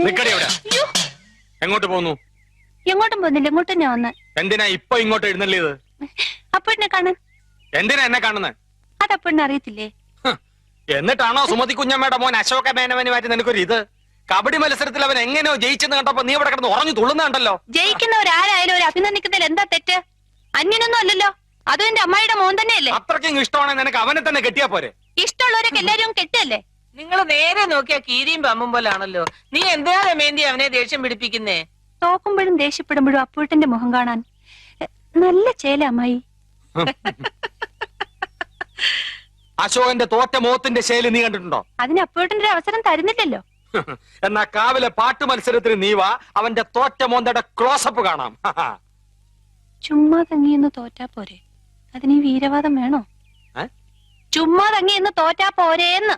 നിക്കടി അവിടെ. എങ്ങോട്ട് പോന്നു? എങ്ങോട്ടും പോകുന്നില്ല, ഇങ്ങോട്ട് തന്നെ വന്ന്. എന്തിനാ ഇപ്പൊ ഇങ്ങോട്ട് എഴുന്നള്ളിയത്? അപ്പോഴിനെ കാണാൻ. എന്തിനാ എന്നെ കാണുന്നത്? അതപ്പോഴിനെ അറിയത്തില്ലേ? എന്നിട്ടാണോ സുമതി കുഞ്ഞമ്മയുടെ മോൻ അശോക മേനവനുമായിട്ട് നിനക്കൊരു ഇത്? കബഡി മത്സരത്തിൽ അവൻ എങ്ങനെയോ ജയിച്ചെന്ന് കണ്ടപ്പോ നീ ഇവിടെ കിടന്ന് ഉറഞ്ഞു തുള്ളുന്നുണ്ടല്ലോ. ജയിക്കുന്നവരാരായാലും ഒരു അഭിനന്ദിക്കുന്നതിൽ എന്താ തെറ്റ്? അന്യനൊന്നും അല്ലല്ലോ, അതും എന്റെ അമ്മായിയുടെ മോൻ തന്നെയല്ലേ. അത്രയ്ക്കും ഇഷ്ടമാണെങ്കിൽ നിനക്ക് അവനെ തന്നെ കെട്ടിയാ പോരെ? ഇഷ്ടമുള്ളവരൊക്കെ എല്ലാരും കെട്ടല്ലേ? നിങ്ങൾ നേരെ നോക്കിയാ കീരിയും പമ്പും പോലാണല്ലോ. നീ എന്താ രമേന്തി അവനെ ദേഷ്യം പിടിപ്പിക്കുന്നേ? തോക്കുമ്പോഴും ദേഷ്യപ്പെടുമ്പോഴും അപ്പൂട്ടന്റെ മുഖം കാണാൻ നല്ല ചേല അമ്മായി. അശോകന്റെ തോറ്റ മോത്തിന്റെ ശൈലി നീ കണ്ടിട്ടുണ്ടോ? അതിന് അപ്പൂട്ടന്റെ ഒരു അവസരം തരുന്നില്ലല്ലോ. എന്നാ കാവിലെ പാട്ട് മത്സരത്തിന് നീ വാ, അവന്റെ തോറ്റ മോന്തയുടെ ക്ലോസപ്പ് കാണാം. ചുമ്മാ തങ്ങിയെന്ന് തോറ്റാ പോരെ, അതിന് ഈ വീരവാദം വേണോ? ചുമ്മാ തങ്ങിയെന്ന് തോറ്റാ പോരേന്ന്.